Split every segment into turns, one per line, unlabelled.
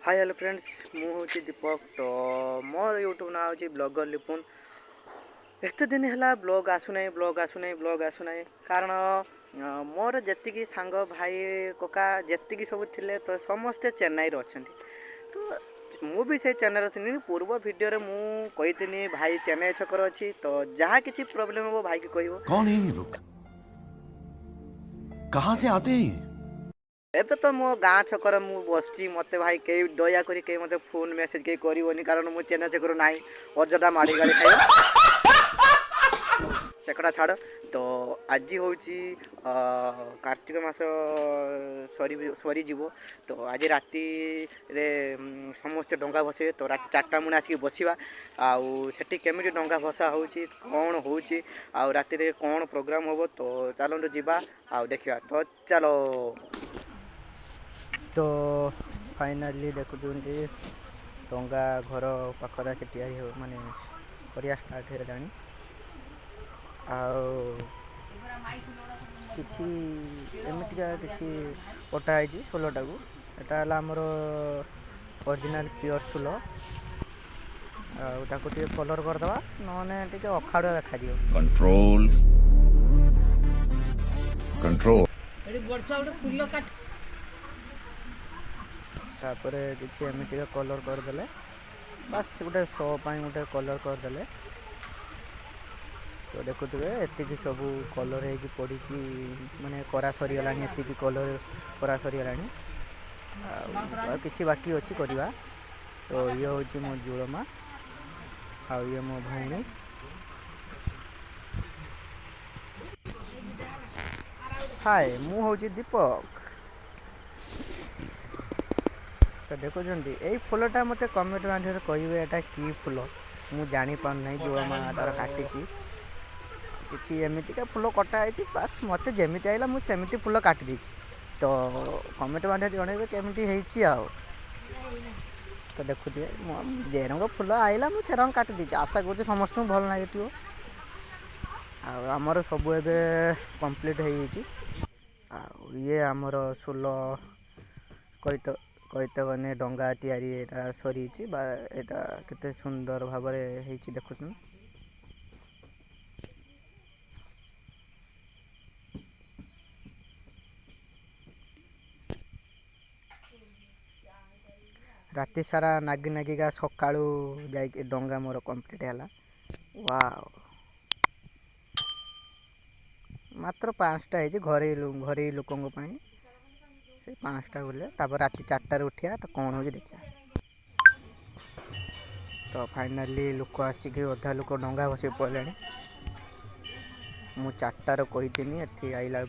Hi hello friends मुझे दीपक तो मोर YouTube ना हूँ ब्लॉगर लिपुन एत दिन है ब्लॉग आसुना कारण मोर जी सांग भाई कका जी सब थे तो समस्ते चेन्नई अच्छा तो मुझे से चेन्नई अच्छी पूर्व वीडियो रे मुझे भाई चेन्नई छकर अच्छी तो जहाँ किसी प्रोब्लेम हम भाई की कह
कौन है ये लोग? कहाँ से आते हैं ये?
ଏବେ ତ ମୋ ଗାଁ ଛକରେ ମୁଁ ବସିଛି ମୋତେ ଭାଇ କେହି ଦୟାକରି କେହି ମୋତେ ଫୋନ୍ ମେସେଜ୍ କେହି କରିବନି କାରଣ ମୁଁ ଚେନ୍ନାଇ ଛକରୁ ନାହିଁ ଅଯଥା ମାଡ଼ି ଗାଳି ଖାଇବା ସେକଡ଼ା ଛାଡ଼ ତ ଆଜି ହେଉଛି କାର୍ତ୍ତିକ ମାସ ସରିଯିବ ତ ଆଜି ରାତିରେ ସମସ୍ତେ ଡଙ୍ଗା ଭସେଇବେ ତ ରାତି 4ଟା ମୁଣି ଆସିକି ବସିବା ଆଉ ସେଠି କେମିତି ଡଙ୍ଗା ଭସା ହେଉଛି କ'ଣ ହେଉଛି ଆଉ ରାତିରେ କ'ଣ ପ୍ରୋଗ୍ରାମ୍ ହେବ ତ ଚାଲନ୍ତୁ ଯିବା ଆଉ ଦେଖିବା ତ ଚାଲ तो फाइनाली देखुଛନ୍ତି ଡଙ୍ଗା ଘର ପାଖରେ ଆସି ତିଆରି ହେବ ମାନେ କରିବା ଷ୍ଟାର୍ଟ ହେଇଗଲାଣି ଆଉ କିଛି ଏମିତିକା କିଛି କଟା ହେଇଛି ସୋଲଟାକୁ ଏଟା ହେଲା ଆମର ଅରିଜିନାଲ ପିଓର ସୋଲ ଆଉ ତାକୁ ଟିକେ କଲର୍ କରିଦେବା ନହେଲେ ଟିକେ ଅଖାଡ଼ୁଆ ଦେଖାଯିବ
कंट्रोल कंट्रोल
तापर किसी एमती कलर करदे बास गोटे शो गोटे कलर करदे तो देखुए एति सब कलर हो पड़ी माने करा सरीगला एति कलर करा सरीगला कि बाकी अच्छी करवा तो ये हूँ मो जुड़मा आ ये मो भौणी हाय मु हूँ दीपक तो देखुं यही फुलटा मत कमेंट माध्यम कहे यहाँ कि फुल मु जापारना जुड़मा तार काटी कि एमतीका फुल कटाई बास मत जमी आईला मुझे फुल काटी तो कमेंट माध्यम जनइबे केमी आ तो देखुए जे रंग फुल आईला मुझे रंग काटी आशा कर समस्त भल लगे आमर सब एवं कम्प्लीट हो ये आमर सोल कईत कईत गने डंगा तैयारी सरी एटा केते सुंदर भाव देखुन राति सारा नागी नागिका सकाळू जाइए डंगा मोर कंप्लीट है वाओ मात्र 5टा है घरे लोकों से 5टा बोले राति 4टार उठिया तो कौन हो देखिए तो फाइनाली लोक आसिक अधा लोक डंगा बस पड़े मु 4टार कही एठी आइला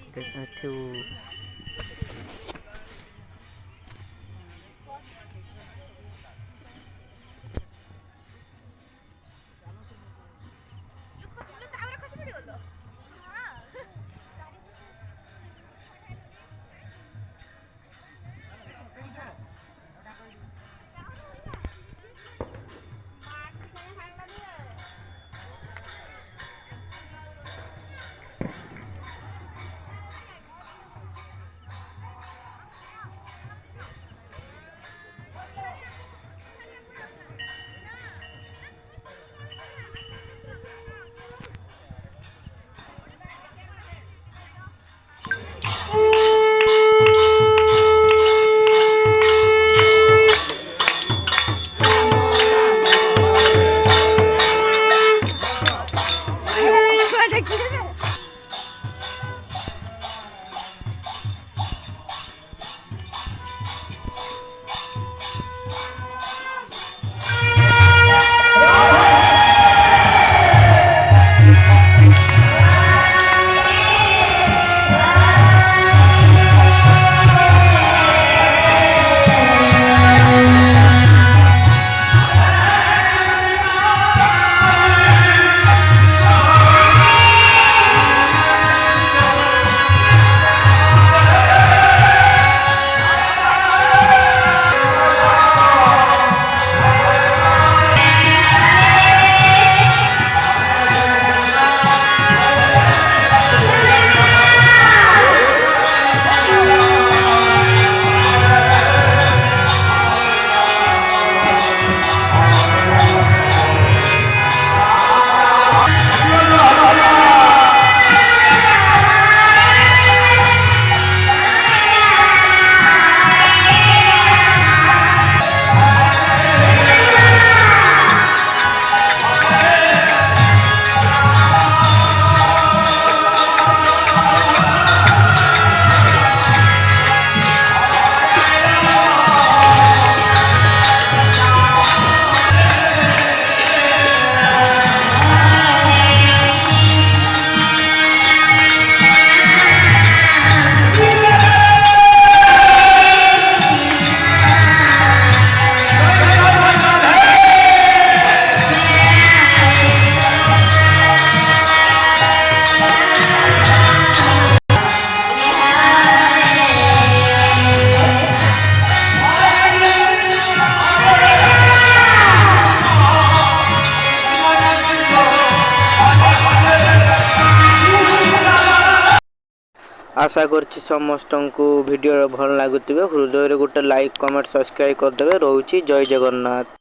आशा करछि समस्तଙ୍କୁ ଭିडिओ भल लागुथिबे हृदय रे गोटे लाइक कमेंट सब्सक्राइब करदेबे। रहउछि जय जगन्नाथ।